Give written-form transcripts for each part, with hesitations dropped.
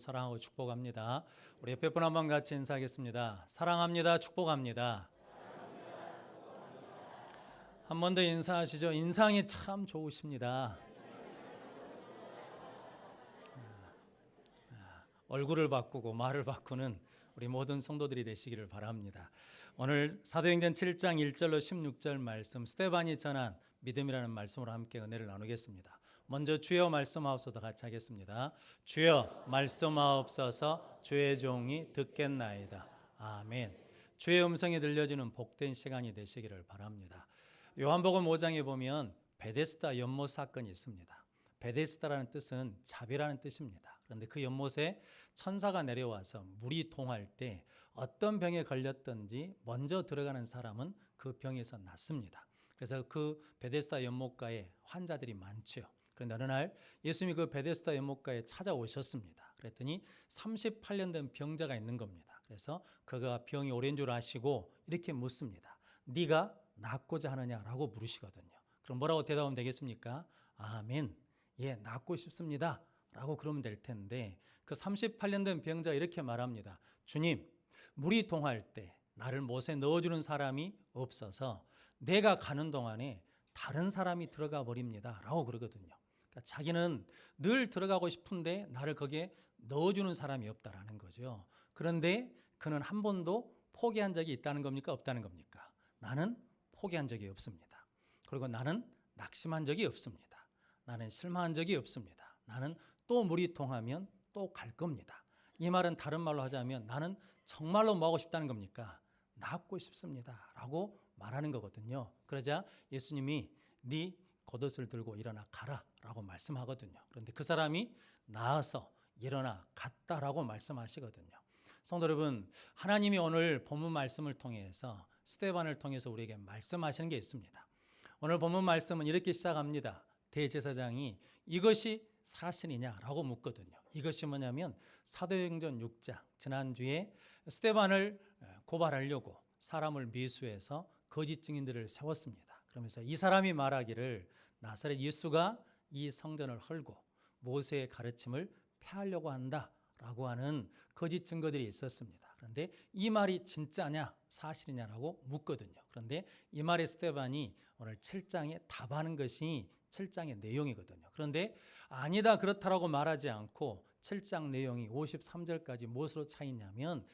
사랑하고 축복합니다. 우리 옆에 분 한번 같이 인사하겠습니다. 사랑합니다. 축복합니다. 한 번 더 인사하시죠. 인상이 참 좋으십니다. 얼굴을 바꾸고 말을 바꾸는 우리 모든 성도들이 되시기를 바랍니다. 오늘 사도행전 7장 1절로 16절 말씀, 스데반이 전한 믿음이라는 말씀으로 함께 은혜를 나누겠습니다. 먼저 주여 말씀하옵소서 같이 하겠습니다. 주여 말씀하옵소서, 주의 종이 듣겠나이다. 아멘. 주의 음성이 들려지는 복된 시간이 되시기를 바랍니다. 요한복음 5장에 보면 베데스다 연못 사건이 있습니다. 베데스다라는 뜻은 자비라는 뜻입니다. 그런데 그 연못에 천사가 내려와서 물이 동할 때 어떤 병에 걸렸든지 먼저 들어가는 사람은 그 병에서 낫습니다. 그래서 그 베데스다 연못가에 환자들이 많죠. 그런데 어느 날 예수님이 그 베데스다 연못가에 찾아오셨습니다. 그랬더니 38년 된 병자가 있는 겁니다. 그래서 그가 병이 오랜 줄 아시고 이렇게 묻습니다. 네가 낫고자 하느냐라고 물으시거든요. 그럼 뭐라고 대답하면 되겠습니까? 아멘. 예, 낫고 싶습니다. 라고 그러면 될 텐데 그 38년 된 병자가 이렇게 말합니다. 주님, 물이 동할 때 나를 못에 넣어주는 사람이 없어서 내가 가는 동안에 다른 사람이 들어가 버립니다. 라고 그러거든요. 그러니까 자기는 늘 들어가고 싶은데 나를 거기에 넣어주는 사람이 없다라는 거죠. 그런데 그는 한 번도 포기한 적이 있다는 겁니까? 없다는 겁니까? 나는 포기한 적이 없습니다. 그리고 나는 낙심한 적이 없습니다. 나는 실망한 적이 없습니다. 나는 또 물이 통하면 또 갈 겁니다. 이 말은 다른 말로 하자면 나는 정말로 뭐 하고 싶다는 겁니까? 낫고 싶습니다. 라고 말하는 거거든요. 그러자 예수님이 네 겉옷을 들고 일어나 가라 라고 말씀하거든요. 그런데 그 사람이 나아서 일어나 갔다라고 말씀하시거든요. 성도 여러분, 하나님이 오늘 본문 말씀을 통해서 스데반을 통해서 우리에게 말씀하시는 게 있습니다. 오늘 본문 말씀은 이렇게 시작합니다. 대제사장이 이것이 사실이냐라고 묻거든요. 이것이 뭐냐면 사도행전 6장 지난주에 스데반을 고발하려고 사람을 미수해서 거짓 증인들을 세웠습니다. 그러면서 이 사람이 말하기를 나사렛 예수가 이 성전을 헐고 모세의 가르침을 폐하려고 한다라고 하는 거짓 증거들이 있었습니다. 그런데 이 말이 진짜냐 사실이냐라고 묻거든요. 그런데 이 말에 스데반이 오늘 7장에 답하는 것이 7장의 내용이거든요. 그런데 아니다 그렇다라고 말하지 않고 7장 내용이 53절까지 무엇으로 차이냐면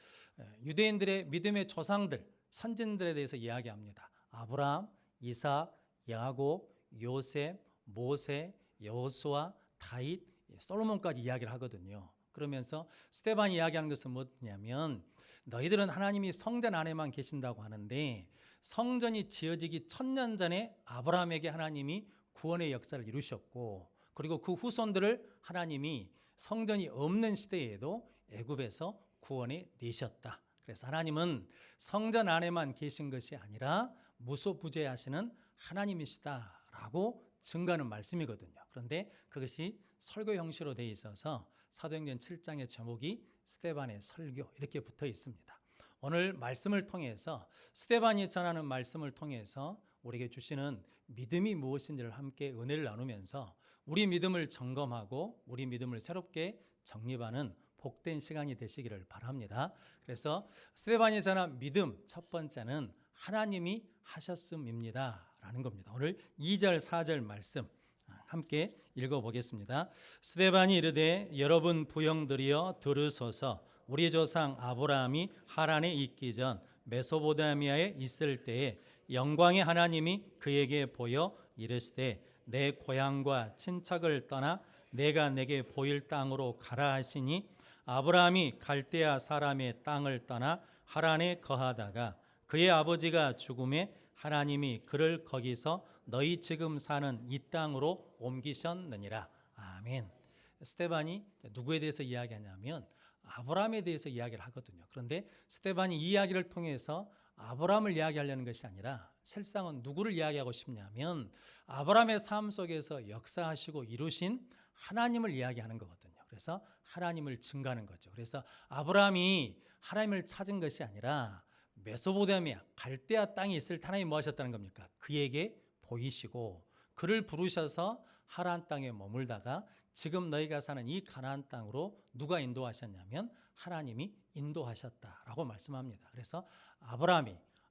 유대인들의 믿음의 조상들 선진들에 대해서 이야기합니다. 아브라함, 이삭, 야곱, 요셉, 모세, 여호수아, 다윗, 솔로몬까지 이야기를 하거든요. 그러면서 스데반이 이야기하는 것은 뭐냐면 너희들은 하나님이 성전 안에만 계신다고 하는데 성전이 지어지기 1000년 전에 아브라함에게 하나님이 구원의 역사를 이루셨고 그리고 그 후손들을 하나님이 성전이 없는 시대에도 애굽에서 구원해 내셨다. 그래서 하나님은 성전 안에만 계신 것이 아니라 무소부재하시는 하나님이시다라고 증거하는 말씀이거든요. 그런데 그것이 설교 형식으로 되어 있어서 사도행전 7장의 제목이 스데반의 설교 이렇게 붙어 있습니다. 오늘 말씀을 통해서 스데반이 전하는 말씀을 통해서 우리에게 주시는 믿음이 무엇인지를 함께 은혜를 나누면서 우리 믿음을 점검하고 우리 믿음을 새롭게 정립하는 복된 시간이 되시기를 바랍니다. 그래서 스데반이 전한 믿음 첫 번째는 하나님이 하셨음입니다 라는 겁니다. 오늘 2절 4절 말씀 함께 읽어보겠습니다. 스데반이 이르되 여러분 부형들이여 들으소서. 우리 조상 아브라함이 하란에 있기 전 메소포타미아에 있을 때에 영광의 하나님이 그에게 보여 이르시되 내 고향과 친척을 떠나 내가 내게 보일 땅으로 가라 하시니 아브라함이 갈대아 사람의 땅을 떠나 하란에 거하다가 그의 아버지가 죽음에 하나님이 그를 거기서 너희 지금 사는 이 땅으로 옮기셨느니라. 아멘. 스데반이 누구에 대해서 이야기하냐면 아브라함에 대해서 이야기를 하거든요. 그런데 스데반이 이 이야기를 통해서 아브라함을 이야기하려는 것이 아니라 실상은 누구를 이야기하고 싶냐면 아브라함의 삶 속에서 역사하시고 이루신 하나님을 이야기하는 거거든요. 그래서 하나님을 증거하는 거죠. 그래서 아브라함이 하나님을 찾은 것이 아니라 메소포타미아 갈대아 땅에 있을 때 하나님이 뭐 하셨다는 겁니까? 그에게 보이시고 그를 부르셔서 하란 땅에 머물다가 지금 너희가 사는 이 가나안 땅으로 누가 인도하셨냐면 하나님이 인도하셨다라고 말씀합니다. 그래서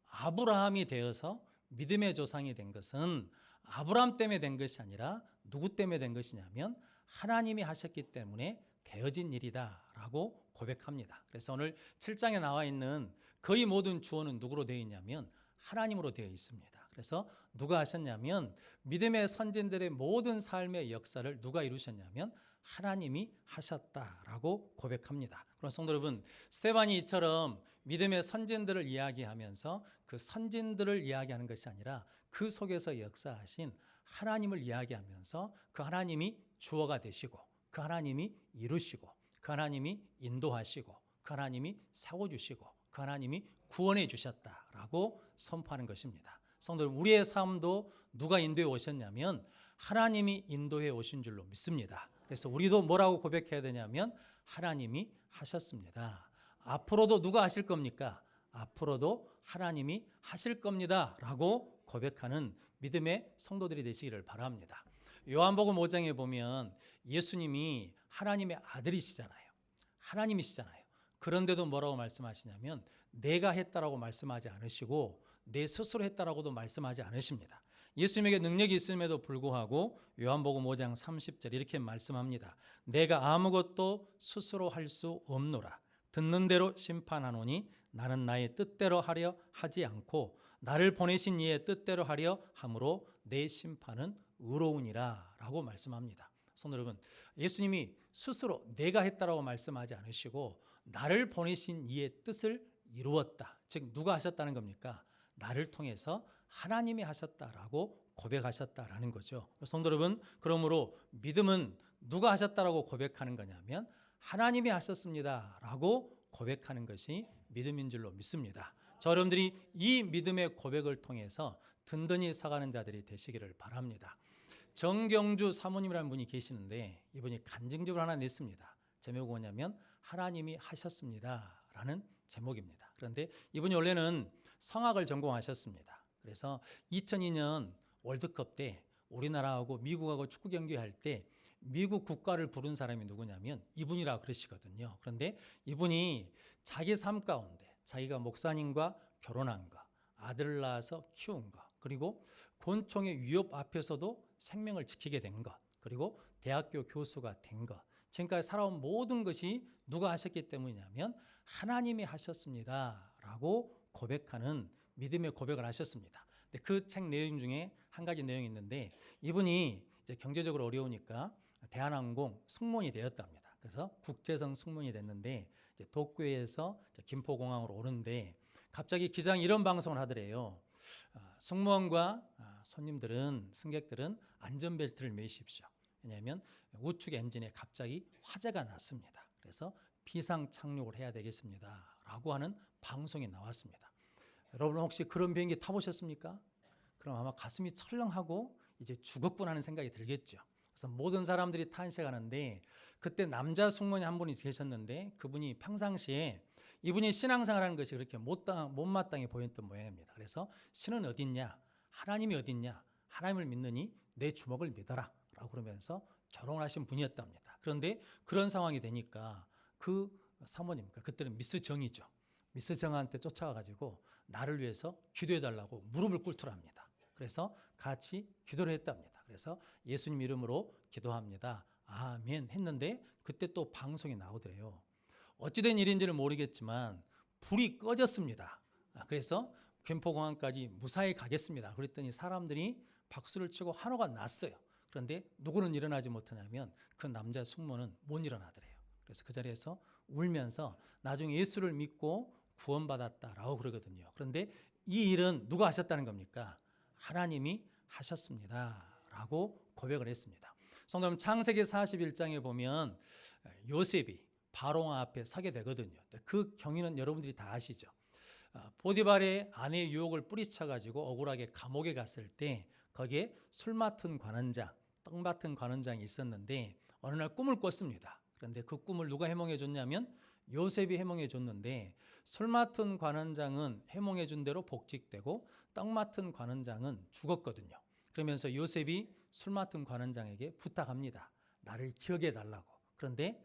아브라함이 되어서 믿음의 조상이 된 것은 아브라함 때문에 된 것이 아니라 누구 때문에 된 것이냐면 하나님이 하셨기 때문에 되어진 일이다라고 고백합니다. 그래서 오늘 7장에 나와 있는 거의 모든 주어는 누구로 되어 있냐면 하나님으로 되어 있습니다. 그래서 누가 하셨냐면 믿음의 선진들의 모든 삶의 역사를 누가 이루셨냐면 하나님이 하셨다라고 고백합니다. 그럼 성도 여러분, 스데반이 이처럼 믿음의 선진들을 이야기하면서 그 선진들을 이야기하는 것이 아니라 그 속에서 역사하신 하나님을 이야기하면서 그 하나님이 주어가 되시고 그 하나님이 이루시고 그 하나님이 인도하시고 그 하나님이 세워주시고 그 하나님이 구원해 주셨다라고 선포하는 것입니다. 성도 여러분, 우리의 삶도 누가 인도해 오셨냐면 하나님이 인도해 오신 줄로 믿습니다. 그래서 우리도 뭐라고 고백해야 되냐면 하나님이 하셨습니다. 앞으로도 누가 하실 겁니까? 앞으로도 하나님이 하실 겁니다 라고 고백하는 믿음의 성도들이 되시기를 바랍니다. 요한복음 5장에 보면 예수님이 하나님의 아들이시잖아요. 하나님이시잖아요. 그런데도 뭐라고 말씀하시냐면 내가 했다라고 말씀하지 않으시고 내 스스로 했다라고도 말씀하지 않으십니다. 예수님에게 능력이 있음에도 불구하고 요한복음 5장 30절 이렇게 말씀합니다. 내가 아무것도 스스로 할 수 없노라. 듣는 대로 심판하노니 나는 나의 뜻대로 하려 하지 않고 나를 보내신 이의 뜻대로 하려 함으로 내 심판은 의로우니라 라고 말씀합니다. 성도 여러분, 예수님이 스스로 내가 했다라고 말씀하지 않으시고 나를 보내신 이의 뜻을 이루었다. 즉 누가 하셨다는 겁니까? 나를 통해서 하나님이 하셨다라고 고백하셨다라는 거죠. 성도 여러분, 그러므로 믿음은 누가 하셨다라고 고백하는 거냐면 하나님이 하셨습니다라고 고백하는 것이 믿음인 줄로 믿습니다. 저 여러분들이 이 믿음의 고백을 통해서 든든히 서가는 자들이 되시기를 바랍니다. 정경주 사모님이라는 분이 계시는데 이분이 간증집을 하나 냈습니다. 제목이 뭐냐면 하나님이 하셨습니다라는 제목입니다. 그런데 이분이 원래는 성악을 전공하셨습니다. 그래서 2002년 월드컵 때 우리나라하고 미국하고 축구 경기할 때 미국 국가를 부른 사람이 누구냐면 이분이라 그러시거든요. 그런데 이분이 자기 삶 가운데 자기가 목사님과 결혼한 거, 아들을 낳아서 키운 거, 그리고 곤충의 위협 앞에서도 생명을 지키게 된 것, 그리고 대학교 교수가 된 것, 지금까지 살아온 모든 것이 누가 하셨기 때문이냐면 하나님이 하셨습니다라고 고백하는 믿음의 고백을 하셨습니다. 그 책 내용 중에 한 가지 내용이 있는데 이분이 이제 경제적으로 어려우니까 대한항공 승무원이 되었답니다. 그래서 국제선 승무원이 됐는데 이제 도쿄에서 김포공항으로 오는데 갑자기 기장이 이런 방송을 하더래요. 승무원과 손님들은 승객들은 안전벨트를 매십시오. 왜냐하면 우측 엔진에 갑자기 화재가 났습니다. 그래서 비상 착륙을 해야 되겠습니다. 라고 하는 방송이 나왔습니다. 여러분 혹시 그런 비행기 타보셨습니까? 그럼 아마 가슴이 철렁하고 이제 죽었구나 하는 생각이 들겠죠. 그래서 모든 사람들이 탄식하는데 그때 남자 승무원이 한 분이 계셨는데 그분이 평상시에 이분이 신앙생활하는 것이 그렇게 못마땅해 보였던 모양입니다. 그래서 신은 어디 있냐? 하나님이 어디 있냐? 하나님을 믿느니 내 주먹을 믿어라 라고 그러면서 결혼을 하신 분이었답니다. 그런데 그런 상황이 되니까 그 사모님, 그때는 미스 정이죠. 미스 정한테 쫓아가가지고 나를 위해서 기도해달라고 무릎을 꿇더랍니다. 그래서 같이 기도를 했답니다. 그래서 예수님 이름으로 기도합니다. 아멘 했는데 그때 또 방송이 나오더래요. 어찌된 일인지는 모르겠지만 불이 꺼졌습니다. 그래서 김포공항까지 무사히 가겠습니다. 그랬더니 사람들이 박수를 치고 환호가 났어요. 그런데 누구는 일어나지 못하냐면 그 남자 승무원은 못 일어나더래요. 그래서 그 자리에서 울면서 나중에 예수를 믿고 구원받았다라고 그러거든요. 그런데 이 일은 누가 하셨다는 겁니까? 하나님이 하셨습니다라고 고백을 했습니다. 성도 여러분, 창세기 41장에 보면 요셉이 바로 앞에 서게 되거든요. 그 경위는 여러분들이 다 아시죠. 보디발의 아내의 유혹을 뿌리쳐가지고 억울하게 감옥에 갔을 때 거기에 술 맡은 관원장, 떡 맡은 관원장이 있었는데 어느 날 꿈을 꿨습니다. 그런데 그 꿈을 누가 해몽해 줬냐면 요셉이 해몽해 줬는데 술 맡은 관원장은 해몽해 준 대로 복직되고 떡 맡은 관원장은 죽었거든요. 그러면서 요셉이 술 맡은 관원장에게 부탁합니다. 나를 기억해 달라고. 그런데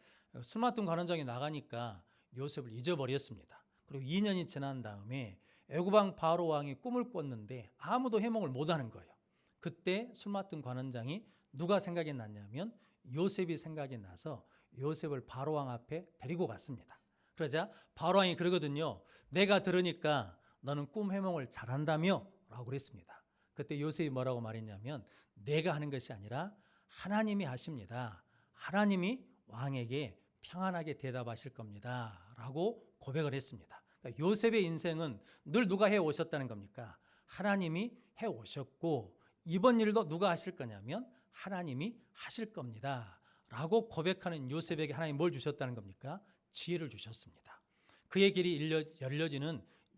술 맡은 관원장이 나가니까 요셉을 잊어버렸습니다. 그리고 2년이 지난 다음에 애굽 왕 바로 왕이 꿈을 꿨는데 아무도 해몽을 못하는 거예요. 그때 술 맡은 관원장이 누가 생각이 났냐면 요셉이 생각이 나서 요셉을 바로 왕 앞에 데리고 갔습니다. 그러자 바로 왕이 그러거든요. 내가 들으니까 너는 꿈 해몽을 잘한다며 라고 그랬습니다. 그때 요셉이 뭐라고 말했냐면 내가 하는 것이 아니라 하나님이 하십니다. 하나님이 왕에게 평안하게 대답하실 겁니다 라고 고백을 했습니다. 그러니까 요셉의 인생은 늘 누가 해오셨다는 겁니까? 하나님이 해오셨고 이번 일도 누가 하실 거냐면 하나님이 하실 겁니다 라고 고백하는 요셉에게 하나님 뭘 주셨다는 겁니까? 지혜를 주셨습니다. 그의 길이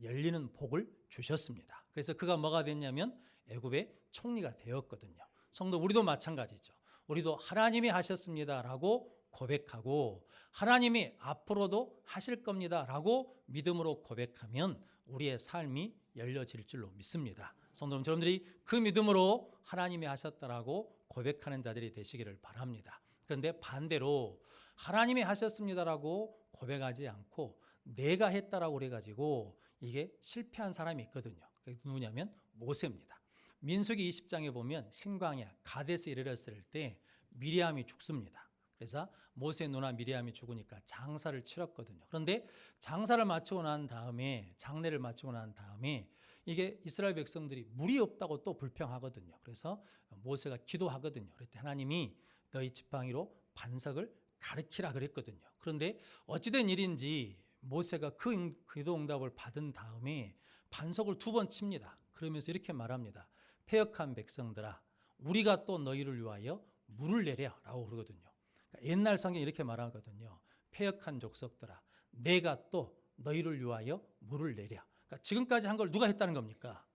열리는 복을 주셨습니다. 그래서 그가 뭐가 됐냐면 애굽의 총리가 되었거든요. 성도 우리도 마찬가지죠. 우리도 하나님이 하셨습니다라고 고백하고 하나님이 앞으로도 하실 겁니다라고 믿음으로 고백하면 우리의 삶이 열려질 줄로 믿습니다. 성도 여러분들이 그 믿음으로 하나님이 하셨다라고 고백하는 자들이 되시기를 바랍니다. 그런데 반대로 하나님이 하셨습니다라고 고백하지 않고 내가 했다라고 그래가지고 이게 실패한 사람이 있거든요. 그게 누구냐면 모세입니다. 민수기 20장에 보면 신광야 가데스에 이르렀을 때 미리암이 죽습니다. 그래서 모세 누나 미리암이 죽으니까 장사를 치렀거든요. 그런데 장사를 마치고 난 다음에 장례를 마치고 난 다음에 이게 이스라엘 백성들이 물이 없다고 또 불평하거든요. 그래서 모세가 기도하거든요. 그랬더니 하나님이 너희 지팡이로 반석을 가르치라 그랬거든요. 그런데 어찌된 일인지 모세가 그 기도 응답을 받은 다음에 반석을 2번 칩니다. 그러면서 이렇게 말합니다. 패역한 백성들아 우리가 또 너희를 위하여 물을 내랴 라고 그러거든요. 그러니까 옛날 성경에 이렇게 말하거든요. 패역한 족속들아 내가 또 너희를 위하여 물을 내랴. 그러니까 지금까지 한 걸 누가 했다는 겁니까?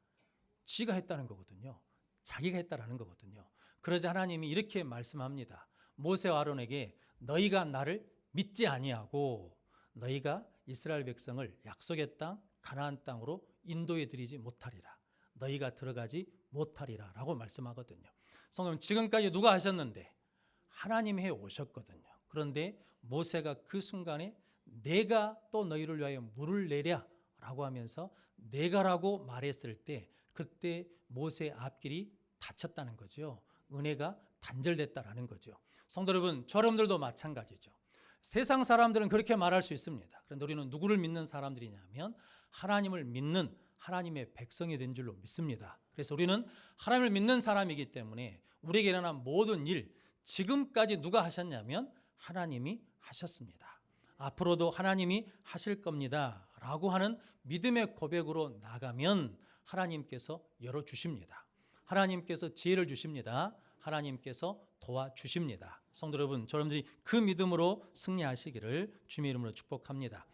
지가 했다는 거거든요. 자기가 했다라는 거거든요. 그러자 하나님이 이렇게 말씀합니다. 모세와 아론에게 너희가 나를 믿지 아니하고 너희가 이스라엘 백성을 약속의 땅 가나안 땅으로 인도해 드리지 못하리라. 너희가 들어가지 못하리라 라고 말씀하거든요. 성도님 지금까지 누가 하셨는데 하나님이 해 오셨거든요. 그런데 모세가 그 순간에 내가 또 너희를 위하여 물을 내랴 라고 하면서 내가라고 말했을 때 그때 모세의 앞길이 닫혔다는 거죠. 은혜가 단절됐다라는 거죠. 성도 여러분, 저 여러분들도 마찬가지죠. 세상 사람들은 그렇게 말할 수 있습니다. 그런데 우리는 누구를 믿는 사람들이냐면 하나님을 믿는 하나님의 백성이 된 줄로 믿습니다. 그래서 우리는 하나님을 믿는 사람이기 때문에 우리에게 일어난 모든 일 지금까지 누가 하셨냐면 하나님이 하셨습니다. 앞으로도 하나님이 하실 겁니다 라고 하는 믿음의 고백으로 나가면 하나님께서 열어주십니다. 하나님께서 지혜를 주십니다. 하나님께서 도와주십니다. 성도 여러분, 여러분들이 그 믿음으로 승리하시기를 주님의 이름으로 축복합니다.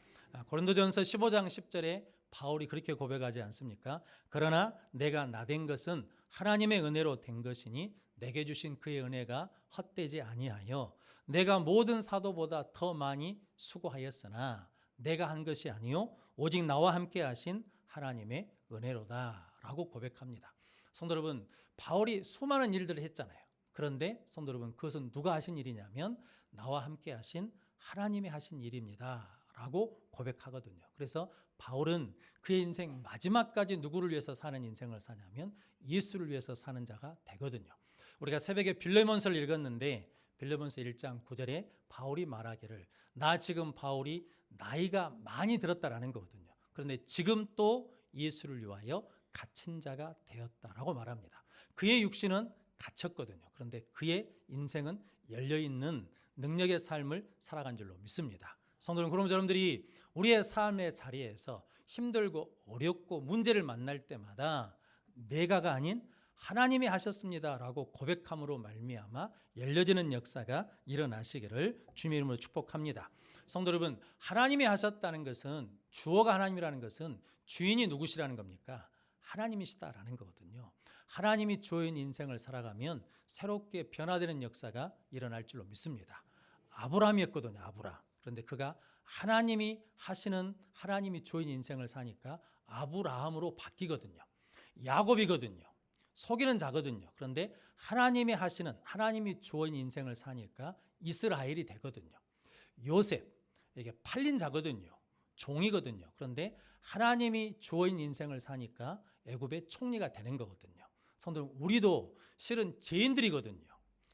고린도전서 15장 10절에 바울이 그렇게 고백하지 않습니까? 그러나 내가 나된 것은 하나님의 은혜로 된 것이니 내게 주신 그의 은혜가 헛되지 아니하여 내가 모든 사도보다 더 많이 수고하였으나 내가 한 것이 아니요 오직 나와 함께 하신 하나님의 은혜로다 라고 고백합니다. 성도 여러분, 바울이 수많은 일들을 했잖아요. 그런데 성도 여러분, 그것은 누가 하신 일이냐면 나와 함께 하신 하나님이 하신 일입니다 라고 고백하거든요. 그래서 바울은 그의 인생 마지막까지 누구를 위해서 사는 인생을 사냐면 예수를 위해서 사는 자가 되거든요. 우리가 새벽에 빌레몬서를 읽었는데 빌레몬서 1장 9절에 바울이 말하기를 나 지금 바울이 나이가 많이 들었다라는 거거든요. 그런데 지금 또 예수를 위하여 갇힌 자가 되었다라고 말합니다. 그의 육신은 갇혔거든요. 그런데 그의 인생은 열려있는 능력의 삶을 살아간 줄로 믿습니다. 성도는 그럼 여러분들이 우리의 삶의 자리에서 힘들고 어렵고 문제를 만날 때마다 내가가 아닌 하나님이 하셨습니다라고 고백함으로 말미암아 열려지는 역사가 일어나시기를 주님의 이름으로 축복합니다. 성도 여러분, 하나님이 하셨다는 것은 주어가 하나님이라는 것은 주인이 누구시라는 겁니까? 하나님이시다라는 거거든요. 하나님이 주어인 인생을 살아가면 새롭게 변화되는 역사가 일어날 줄로 믿습니다. 아브라함이었거든요. 아브라함. 그런데 그가 하나님이 하시는 하나님이 주어인 인생을 사니까 아브라함으로 바뀌거든요. 야곱이거든요. 속이는 자거든요. 그런데 하나님이 하시는, 하나님이 주어진 인생을 사니까 이스라엘이 되거든요. 요셉, 이게 팔린 자거든요. 종이거든요. 그런데 하나님이 주어진 인생을 사니까 애굽의 총리가 되는 거거든요. 성도님, 우리도 실은 죄인들이거든요.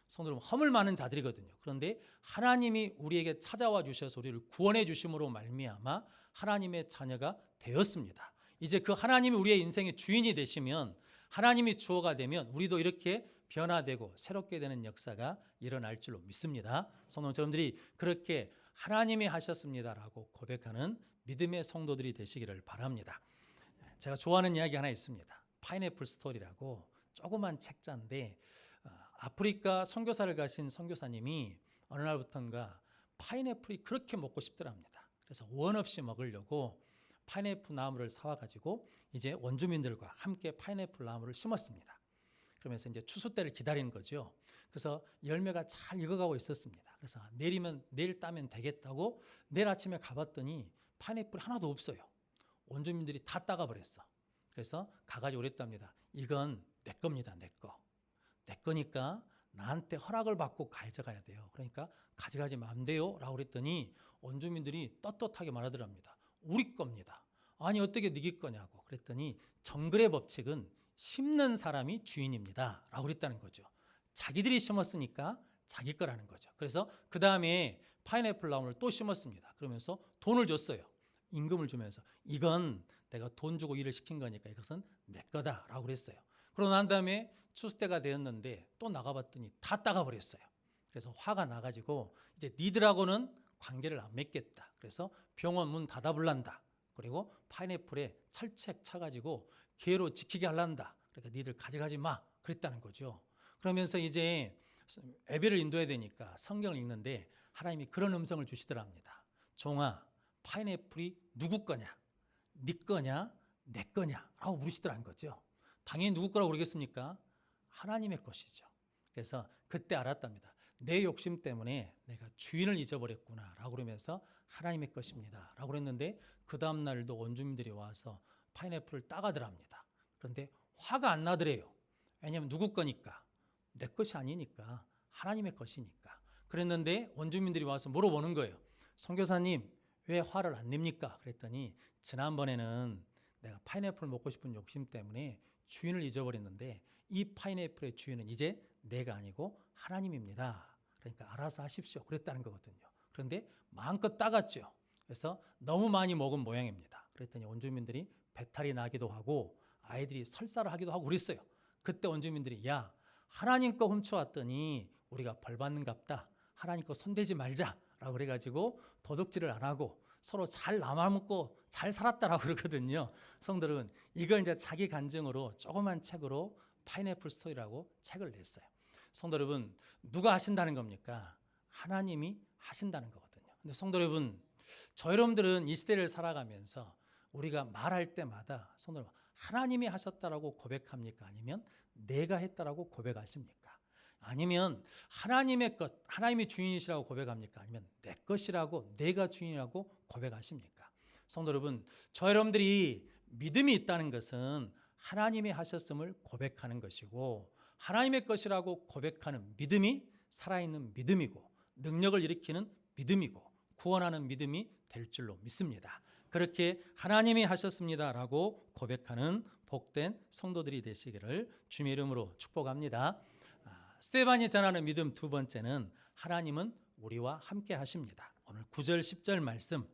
성도님, 허물 많은 자들이거든요. 그런데 하나님이 우리에게 찾아와 주셔서 우리를 구원해 주심으로 말미암아 하나님의 자녀가 되었습니다. 이제 그 하나님이 우리의 인생의 주인이 되시면, 하나님이 주어가 되면 우리도 이렇게 변화되고 새롭게 되는 역사가 일어날 줄로 믿습니다. 성도 여러분들이 그렇게 하나님이 하셨습니다라고 고백하는 믿음의 성도들이 되시기를 바랍니다. 제가 좋아하는 이야기 하나 있습니다. 파인애플 스토리라고 조그만 책자인데, 아프리카 선교사를 가신 선교사님이 어느 날부터인가 파인애플이 그렇게 먹고 싶더랍니다. 그래서 원 없이 먹으려고 파인애플 나무를 사와가지고 이제 원주민들과 함께 파인애플 나무를 심었습니다. 그러면서 이제 추수 때를 기다리는 거죠. 그래서 열매가 잘 익어가고 있었습니다. 그래서 내일 따면 되겠다고 내일 아침에 가봤더니 파인애플 하나도 없어요. 원주민들이 다 따가 버렸어. 그래서 가가지고 그랬답니다. 이건 내 겁니다, 내 거. 내 거니까 나한테 허락을 받고 가져가야 돼요. 그러니까 가져가지 맘대요 라고 그랬더니 원주민들이 떳떳하게 말하더랍니다. 우리 겁니다. 아니 어떻게 네게 거냐고 그랬더니 정글의 법칙은 심는 사람이 주인입니다 라고 그랬다는 거죠. 자기들이 심었으니까 자기 거라는 거죠. 그래서 그 다음에 파인애플 나무를 또 심었습니다. 그러면서 돈을 줬어요. 임금을 주면서 이건 내가 돈 주고 일을 시킨 거니까 이것은 내 거다 라고 그랬어요. 그러고 난 다음에 추수 때가 되었는데 또 나가봤더니 다 따가버렸어요. 그래서 화가 나가지고 이제 니들하고는 관계를 안 맺겠다. 그래서 병원 문 닫아불란다. 그리고 파인애플에 철책 쳐가지고 개로 지키게 할란다. 그러니까 니들 가져가지 마. 그랬다는 거죠. 그러면서 이제 예배를 인도해야 되니까 성경을 읽는데 하나님이 그런 음성을 주시더랍니다. 종아, 파인애플이 누구 거냐? 네 거냐? 내 거냐? 라고 물으시더라는 거죠. 당연히 누구 거라고 그러겠습니까? 하나님의 것이죠. 그래서 그때 알았답니다. 내 욕심 때문에 내가 주인을 잊어버렸구나 라고 그러면서 하나님의 것입니다 라고 그랬는데 그 다음 날도 원주민들이 와서 파인애플을 따가더랍니다. 그런데 화가 안 나더래요. 왜냐하면 누구 거니까, 내 것이 아니니까 하나님의 것이니까. 그랬는데 원주민들이 와서 물어보는 거예요. 선교사님 왜 화를 안 냅니까? 그랬더니 지난번에는 내가 파인애플 먹고 싶은 욕심 때문에 주인을 잊어버렸는데 이 파인애플의 주인은 이제 내가 아니고 하나님입니다. 그러니까 알아서 하십시오. 그랬다는 거거든요. 그런데 마음껏 따갔죠. 그래서 너무 많이 먹은 모양입니다. 그랬더니 원주민들이 배탈이 나기도 하고 아이들이 설사를 하기도 하고 그랬어요. 그때 원주민들이 야, 하나님 거 훔쳐왔더니 우리가 벌 받는갑다. 하나님 거 손대지 말자라고 그래가지고 도둑질을 안 하고 서로 잘 나눠먹고 잘 살았다라고 그러거든요. 성들은 이걸 이제 자기 간증으로 조그만 책으로 파인애플 스토리라고 책을 냈어요. 성도 여러분, 누가 하신다는 겁니까? 하나님이 하신다는 거거든요. 근데 성도 여러분, 저 여러분들은 이 시대를 살아가면서 우리가 말할 때마다 성도 여러분, 하나님이 하셨다라고 고백합니까? 아니면 내가 했다라고 고백하십니까? 아니면 하나님의 것, 하나님이 주인이시라고 고백합니까? 아니면 내 것이라고, 내가 주인이라고 고백하십니까? 성도 여러분, 저 여러분들이 믿음이 있다는 것은 하나님이 하셨음을 고백하는 것이고, 하나님의 것이라고 고백하는 믿음이 살아있는 믿음이고, 능력을 일으키는 믿음이고, 구원하는 믿음이 될 줄로 믿습니다. 그렇게 하나님이 하셨습니다라고 고백하는 복된 성도들이 되시기를 주님의 이름으로 축복합니다. 스데반이 전하는 믿음 두 번째는 하나님은 우리와 함께 하십니다. 오늘 9절 10절 말씀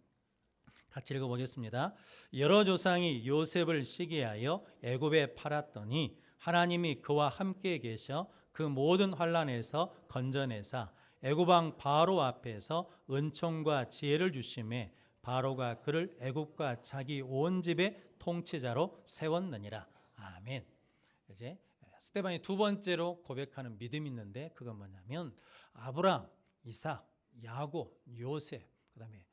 같이 읽어보겠습니다. 여러 조상이 요셉을 시기하여 애굽에 팔았더니 하나님이 그와 함께 계셔 그 모든 환난에서 건져내사 애굽 왕 바로 앞에서 은총과 지혜를 주심에 바로가 그를 애굽과 자기 온 집의 통치자로 세웠느니라. 아멘. 이제 스데반이 두 번째로 고백하는 믿음이 있는데 그건 뭐냐면 아브라함, 이삭, 야곱, 요셉, 그다음에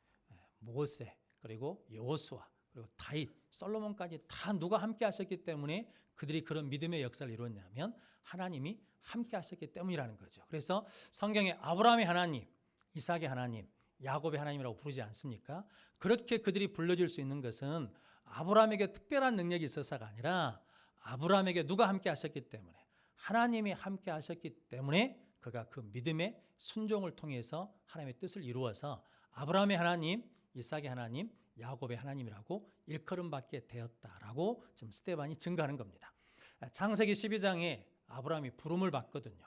모세, 그리고 여호수아, 그리고 다윗, 솔로몬까지 다 누가 함께 하셨기 때문에 그들이 그런 믿음의 역사를 이뤘냐면 하나님이 함께 하셨기 때문이라는 거죠. 그래서 성경에 아브라함의 하나님, 이삭의 하나님, 야곱의 하나님이라고 부르지 않습니까? 그렇게 그들이 불러질 수 있는 것은 아브라함에게 특별한 능력이 있어서가 아니라 아브라함에게 누가 함께 하셨기 때문에, 하나님이 함께 하셨기 때문에 그가 그 믿음의 순종을 통해서 하나님의 뜻을 이루어서 아브라함의 하나님, 이삭의 하나님, 야곱의 하나님이라고 일컬음받게 되었다라고 지금 스데반이 증거하는 겁니다. 창세기 12장에 아브라함이 부름을 받거든요.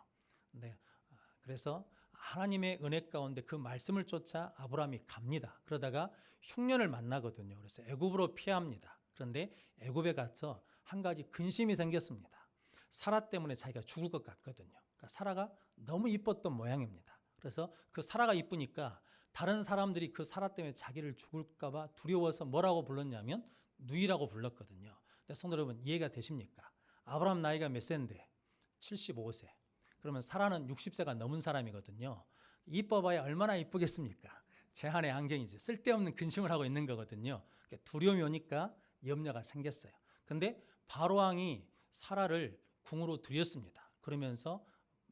그래서 하나님의 은혜 가운데 그 말씀을 쫓아 아브라함이 갑니다. 그러다가 흉년을 만나거든요. 그래서 애굽으로 피합니다. 그런데 애굽에 가서 한 가지 근심이 생겼습니다. 사라 때문에 자기가 죽을 것 같거든요. 그러니까 사라가 너무 이뻤던 모양입니다. 그래서 그 사라가 이쁘니까 다른 사람들이 그 사라 때문에 자기를 죽을까 봐 두려워서 뭐라고 불렀냐면 누이라고 불렀거든요. 근데 성도 여러분, 이해가 되십니까? 아브라함 나이가 몇 세인데? 75세. 그러면 사라는 60세가 넘은 사람이거든요. 이뻐봐야 얼마나 이쁘겠습니까? 제한의 안경이지. 쓸데없는 근심을 하고 있는 거거든요. 두려움이 오니까 염려가 생겼어요. 근데 바로왕이 사라를 궁으로 들였습니다. 그러면서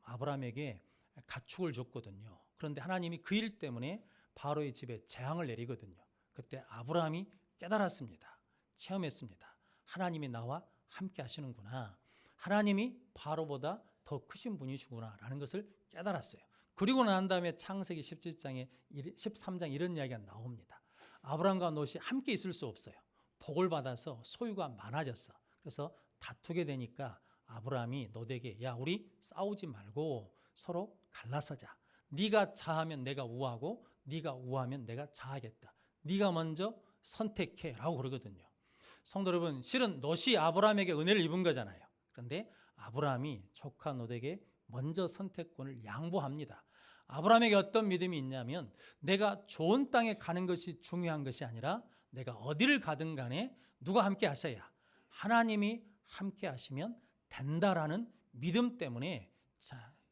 아브라함에게 가축을 줬거든요. 그런데 하나님이 그 일 때문에 바로의 집에 재앙을 내리거든요. 그때 아브라함이 깨달았습니다. 체험했습니다. 하나님이 나와 함께 하시는구나. 하나님이 바로보다 더 크신 분이시구나 라는 것을 깨달았어요. 그리고 난 다음에 창세기 13장 이런 이야기가 나옵니다. 아브라함과 롯이 함께 있을 수 없어요. 복을 받아서 소유가 많아졌어. 그래서 다투게 되니까 아브라함이 롯에게 야, 우리 싸우지 말고 서로 갈라서자. 네가 자하면 내가 우하고 네가 우하면 내가 자하겠다. 네가 먼저 선택해 라고 그러거든요. 성도 여러분, 실은 롯이 아브라함에게 은혜를 입은 거잖아요. 그런데 아브라함이 조카 롯에게 먼저 선택권을 양보합니다. 아브라함에게 어떤 믿음이 있냐면 내가 좋은 땅에 가는 것이 중요한 것이 아니라 내가 어디를 가든 간에 누가 함께 하셔야, 하나님이 함께 하시면 된다라는 믿음 때문에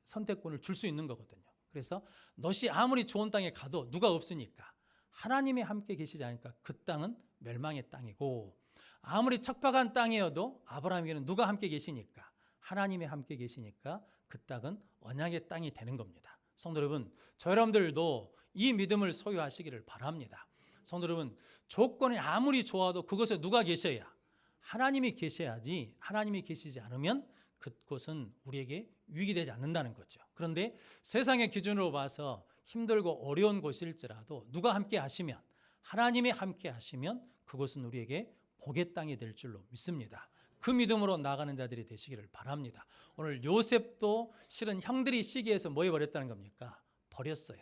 선택권을 줄 수 있는 거거든요. 그래서 롯이 아무리 좋은 땅에 가도 누가 없으니까, 하나님이 함께 계시지 않으니까 그 땅은 멸망의 땅이고, 아무리 척박한 땅이어도 아브라함에게는 누가 함께 계시니까, 하나님이 함께 계시니까 그 땅은 언약의 땅이 되는 겁니다. 성도 여러분, 저 여러분들도 이 믿음을 소유하시기를 바랍니다. 성도 여러분, 조건이 아무리 좋아도 그곳에 누가 계셔야, 하나님이 계셔야지, 하나님이 계시지 않으면 그곳은 우리에게 유익이 되지 않는다는 거죠. 그런데 세상의 기준으로 봐서 힘들고 어려운 곳일지라도 누가 함께 하시면, 하나님이 함께 하시면 그곳은 우리에게 복의 땅이 될 줄로 믿습니다. 그 믿음으로 나가는 자들이 되시기를 바랍니다. 오늘 요셉도 실은 형들이 시기해서 뭐 해버렸다는 겁니까? 버렸어요.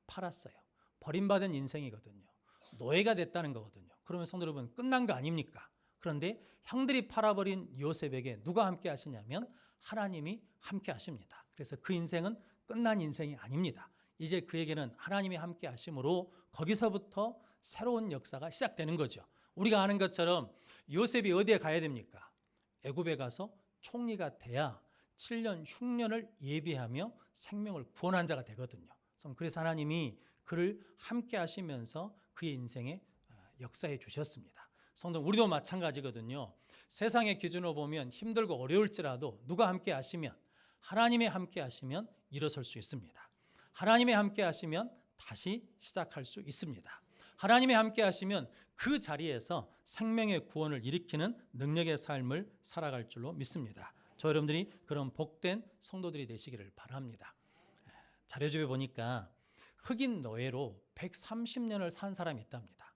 팔았어요. 버림받은 인생이거든요. 노예가 됐다는 거거든요. 그러면 성도 여러분, 끝난 거 아닙니까? 그런데 형들이 팔아버린 요셉에게 누가 함께 하시냐면 하나님이 함께 하십니다. 그래서 그 인생은 끝난 인생이 아닙니다. 이제 그에게는 하나님이 함께 하심으로 거기서부터 새로운 역사가 시작되는 거죠. 우리가 아는 것처럼 요셉이 어디에 가야 됩니까? 애굽에 가서 총리가 돼야 7년 흉년을 예비하며 생명을 구원한 자가 되거든요. 그래서 하나님이 그를 함께 하시면서 그의 인생에 역사해 주셨습니다. 성도, 우리도 마찬가지거든요. 세상의 기준으로 보면 힘들고 어려울지라도 누가 함께 하시면, 하나님이 함께 하시면 일어설 수 있습니다. 하나님이 함께 하시면 다시 시작할 수 있습니다. 하나님이 함께 하시면 그 자리에서 생명의 구원을 일으키는 능력의 삶을 살아갈 줄로 믿습니다. 저 여러분들이 그런 복된 성도들이 되시기를 바랍니다. 자료집에 보니까 흑인 노예로 130년을 산 사람이 있답니다.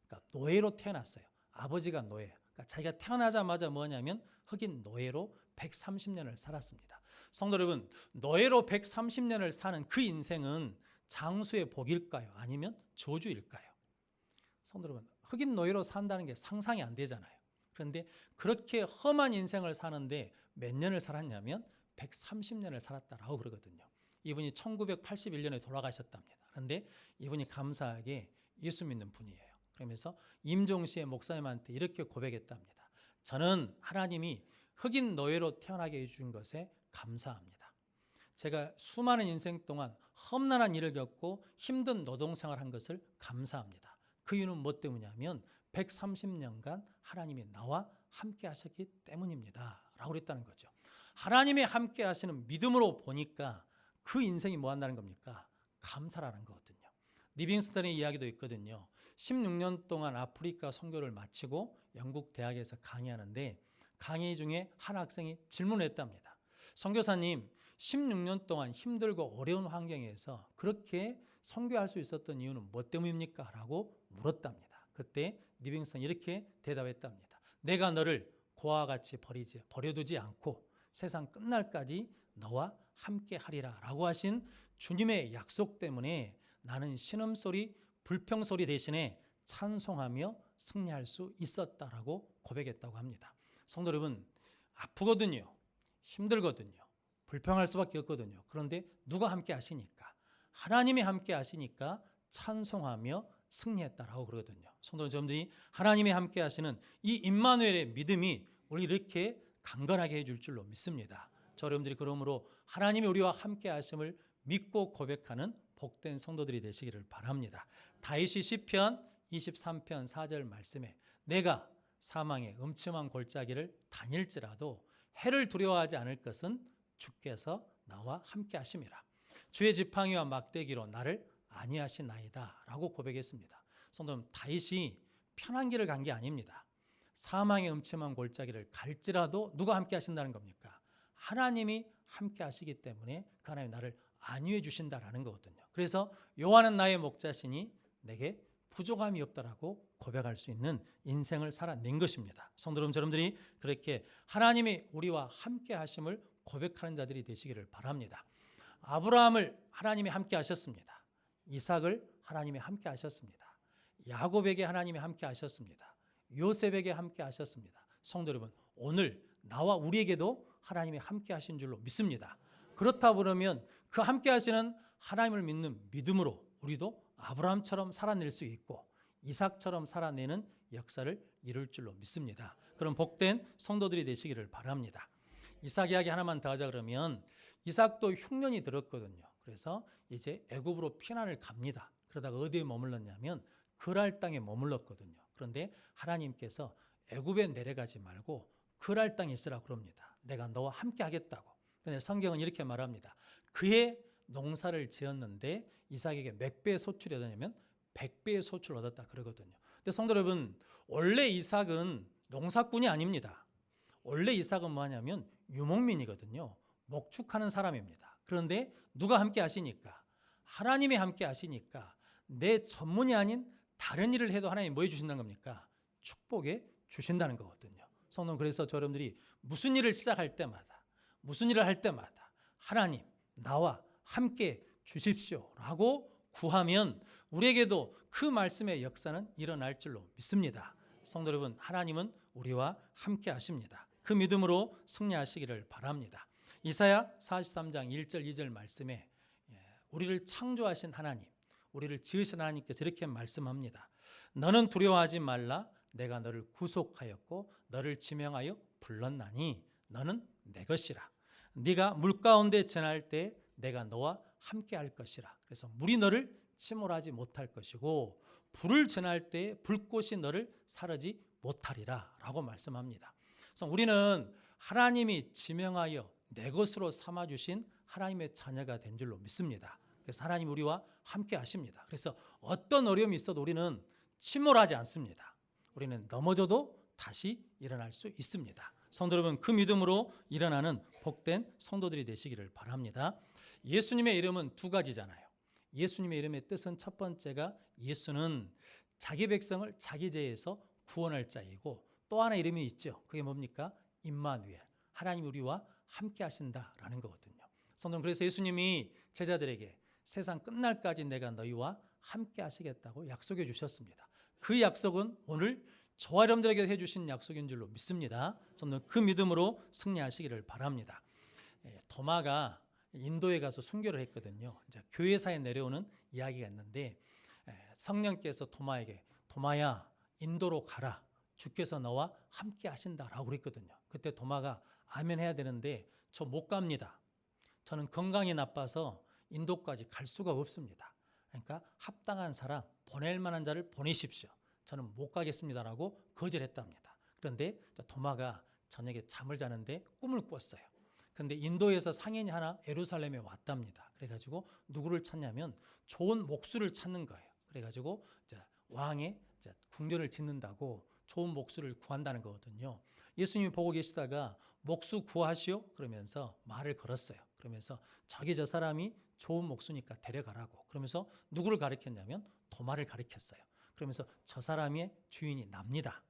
그러니까 노예로 태어났어요. 아버지가 노예. 그러니까 자기가 태어나자마자 뭐냐면 흑인 노예로 130년을 살았습니다. 성도 여러분, 노예로 130년을 사는 그 인생은 장수의 복일까요? 아니면 저주일까요? 성도 여러분, 흑인 노예로 산다는 게 상상이 안 되잖아요. 그런데 그렇게 험한 인생을 사는데 몇 년을 살았냐면 130년을 살았다라고 그러거든요. 이분이 1981년에 돌아가셨답니다. 그런데 이분이 감사하게 예수 믿는 분이에요. 그러면서 임종시의 목사님한테 이렇게 고백했답니다. 저는 하나님이 흑인 노예로 태어나게 해준 것에 감사합니다. 제가 수많은 인생 동안 험난한 일을 겪고 힘든 노동생활을 한 것을 감사합니다. 그 이유는 뭐 때문이냐면 130년간 하나님이 나와 함께 하셨기 때문입니다 라고 그랬다는 거죠. 하나님이 함께 하시는 믿음으로 보니까 그 인생이 뭐 한다는 겁니까? 감사라는 거거든요. 리빙스턴의 이야기도 있거든요. 16년 동안 아프리카 선교를 마치고 영국 대학에서 강의하는데 강의 중에 한 학생이 질문했답니다. 선교사님, 16년 동안 힘들고 어려운 환경에서 그렇게 선교할 수 있었던 이유는 뭐 때문입니까? 라고 물었답니다. 그때 리빙스턴이 이렇게 대답했답니다. 내가 너를 고아와 같이 버려두지 않고 세상 끝날까지 너와 함께 하리라 라고 하신 주님의 약속 때문에 나는 신음소리, 불평소리 대신에 찬송하며 승리할 수 있었다라고 고백했다고 합니다. 성도 여러분, 아프거든요. 힘들거든요. 불평할 수밖에 없거든요. 그런데 누가 함께 하시니까? 하나님이 함께 하시니까 찬송하며 승리했다라고 그러거든요. 성도 여러분들이 하나님이 함께 하시는 이 임마누엘의 믿음이 우리 이렇게 강건하게 해줄 줄로 믿습니다. 저 여러분들이 그러므로 하나님이 우리와 함께 하심을 믿고 고백하는 복된 성도들이 되시기를 바랍니다. 다윗이 시편 23편 4절 말씀에 내가 사망의 음침한 골짜기를 다닐지라도 해를 두려워하지 않을 것은 주께서 나와 함께 하심이라. 주의 지팡이와 막대기로 나를 안위하시나이다 라고 고백했습니다. 성도님, 다윗이 편한 길을 간 게 아닙니다. 사망의 음침한 골짜기를 갈지라도 누가 함께 하신다는 겁니까? 하나님이 함께 하시기 때문에 그 하나님이 나를 안위해 주신다라는 거거든요. 그래서 여호와는 나의 목자시니 내게 부족함이 없다라고 고백할 수 있는 인생을 살아낸 것입니다. 성도 여러분들이 그렇게 하나님이 우리와 함께 하심을 고백하는 자들이 되시기를 바랍니다. 아브라함을 하나님이 함께 하셨습니다. 이삭을 하나님이 함께 하셨습니다. 야곱에게 하나님이 함께 하셨습니다. 요셉에게 함께 하셨습니다. 성도 여러분, 오늘 나와 우리에게도 하나님이 함께 하신 줄로 믿습니다. 그렇다 그러면 그 함께 하시는 하나님을 믿는 믿음으로 우리도 아브라함처럼 살아낼 수 있고 이삭처럼 살아내는 역사를 이룰 줄로 믿습니다. 그런 복된 성도들이 되시기를 바랍니다. 이삭 이야기 하나만 더 하자 그러면 이삭도 흉년이 들었거든요. 그래서 이제 애굽으로 피난을 갑니다. 그러다가 어디에 머물렀냐면 그랄 땅에 머물렀거든요. 그런데 하나님께서 애굽에 내려가지 말고 그랄 땅에 있으라고 그럽니다. 내가 너와 함께 하겠다고. 그런데 성경은 이렇게 말합니다. 그의 농사를 지었는데 이삭에게 몇 배의 소출이 얻었냐면 100배의 소출을 얻었다 그러거든요. 근데 성도 여러분, 원래 이삭은 농사꾼이 아닙니다. 원래 이삭은 뭐냐면 유목민이거든요. 목축하는 사람입니다. 그런데 누가 함께 하시니까? 하나님이 함께 하시니까 내 전문이 아닌 다른 일을 해도 하나님이 뭐 해주신다는 겁니까? 축복해 주신다는 거거든요. 성도, 그래서 여러분들이 무슨 일을 시작할 때마다, 무슨 일을 할 때마다 하나님 나와 함께 주십시오 라고 구하면 우리에게도 그 말씀의 역사는 일어날 줄로 믿습니다. 성도 여러분, 하나님은 우리와 함께 하십니다. 그 믿음으로 승리하시기를 바랍니다. 이사야 43장 1절 2절 말씀에 우리를 창조하신 하나님, 우리를 지으신 하나님께서 이렇게 말씀합니다. 너는 두려워하지 말라. 내가 너를 구속하였고 너를 지명하여 불렀나니 너는 내 것이라. 네가 물 가운데 지날 때 내가 너와 함께 할 것이라. 그래서 물이 너를 침몰하지 못할 것이고 불을 지날 때 불꽃이 너를 사르지 못하리라 라고 말씀합니다. 그래서 우리는 하나님이 지명하여 내 것으로 삼아주신 하나님의 자녀가 된 줄로 믿습니다. 그래서 하나님 우리와 함께 하십니다. 그래서 어떤 어려움이 있어도 우리는 침몰하지 않습니다. 우리는 넘어져도 다시 일어날 수 있습니다. 성도 여러분, 그 믿음으로 일어나는 복된 성도들이 되시기를 바랍니다. 예수님의 이름은 두 가지잖아요. 예수님의 이름의 뜻은 첫 번째가 예수는 자기 백성을 자기 죄에서 구원할 자이고 또 하나 이름이 있죠. 그게 뭡니까? 임마누엘, 하나님 우리와 함께 하신다라는 거거든요. 성도 여러분, 그래서 예수님이 제자들에게 세상 끝날까지 내가 너희와 함께 하시겠다고 약속해 주셨습니다. 그 약속은 오늘 저와 여러분들에게 해주신 약속인 줄로 믿습니다. 저는 그 믿음으로 승리하시기를 바랍니다. 도마가 인도에 가서 순교를 했거든요. 이제 교회사에 내려오는 이야기가 있는데 성령께서 도마에게 도마야 인도로 가라. 주께서 너와 함께 하신다라고 그랬거든요. 그때 도마가 아멘 해야 되는데 저 못 갑니다. 저는 건강이 나빠서 인도까지 갈 수가 없습니다. 그러니까 합당한 사람, 보낼 만한 자를 보내십시오. 저는 못 가겠습니다라고 거절했답니다. 그런데 도마가 저녁에 잠을 자는데 꿈을 꿨어요. 그런데 인도에서 상인이 하나 예루살렘에 왔답니다. 그래가지고 누구를 찾냐면 좋은 목수를 찾는 거예요. 그래가지고 왕의 궁전을 짓는다고 좋은 목수를 구한다는 거거든요. 예수님이 보고 계시다가 목수 구하시오 그러면서 말을 걸었어요. 그러면서 저 사람이 좋은 목수니까 데려가라고. 그러면서 누구를 가리켰냐면 도마를 가리켰어요. 그러면서 저 사람의 주인이 납니다.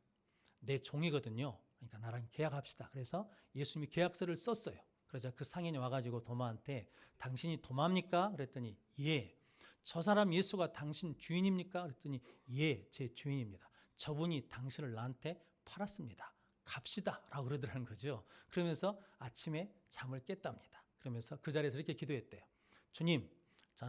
내 종이거든요. 그러니까 나랑 계약합시다. 그래서 예수님이 계약서를 썼어요. 그러자 그 상인이 와가지고 도마한테 당신이 도마입니까? 그랬더니 예. 저 사람 예수가 당신 주인입니까? 그랬더니 예, 제 주인입니다. 저분이 당신을 나한테 팔았습니다. 갑시다 라고 그러더라는 거죠. 그러면서 아침에 잠을 깼답니다. 그러면서 그 자리에서 이렇게 기도했대요. 주님,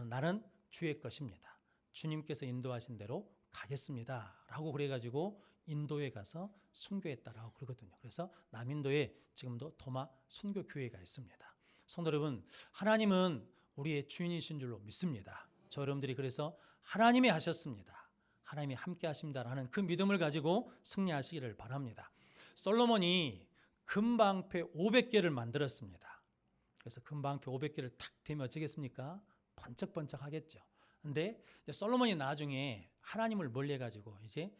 나는 주의 것입니다. 주님께서 인도하신 대로 가겠습니다 라고 그래가지고 인도에 가서 순교했다라고 그러거든요. 그래서 남인도에 지금도 도마 순교교회가 있습니다. 성도 여러분, 하나님은 우리의 주인이신 줄로 믿습니다. 저 여러분들이 그래서 하나님이 하셨습니다, 하나님이 함께 하십니다라는 그 믿음을 가지고 승리하시기를 바랍니다. 솔로몬이 금방패 500개를 만들었습니다. 그래서 금방패 500개를 탁 대면 어쩌겠습니까? 번쩍번쩍 하겠죠. 근데 솔로몬이 나중에 하나님을 멀리해가지고 이제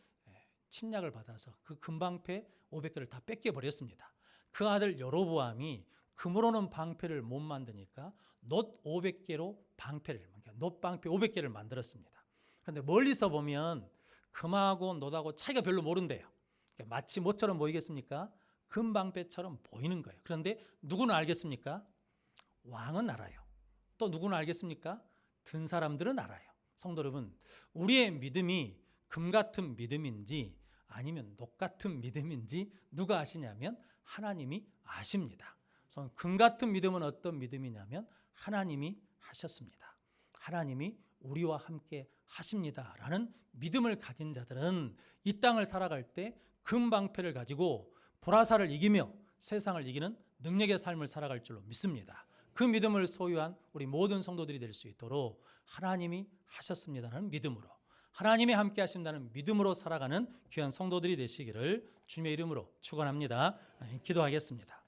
침략을 받아서 그 금방패 500개를 다 뺏겨버렸습니다. 그 아들 여로보암이 금으로는 방패를 못 만드니까 놋 500개로 놋방패 500개를 만들었습니다. 그런데 멀리서 보면 금하고 놋하고 차이가 별로 모른대요. 마치 뭐처럼 보이겠습니까? 금방패처럼 보이는 거예요. 그런데 누구는 알겠습니까? 왕은 알아요. 또 누구는 알겠습니까? 든 사람들은 알아요. 성도 여러분, 우리의 믿음이 금 같은 믿음인지 아니면 녹 같은 믿음인지 누가 아시냐면 하나님이 아십니다. 금 같은 믿음은 어떤 믿음이냐면 하나님이 하셨습니다, 하나님이 우리와 함께 하십니다라는 믿음을 가진 자들은 이 땅을 살아갈 때 금방패를 가지고 불화살을 이기며 세상을 이기는 능력의 삶을 살아갈 줄로 믿습니다. 그 믿음을 소유한 우리 모든 성도들이 될 수 있도록 하나님이 하셨습니다라는 믿음으로, 하나님이 함께 하신다는 믿음으로 살아가는 귀한 성도들이 되시기를 주님의 이름으로 축원합니다. 기도하겠습니다.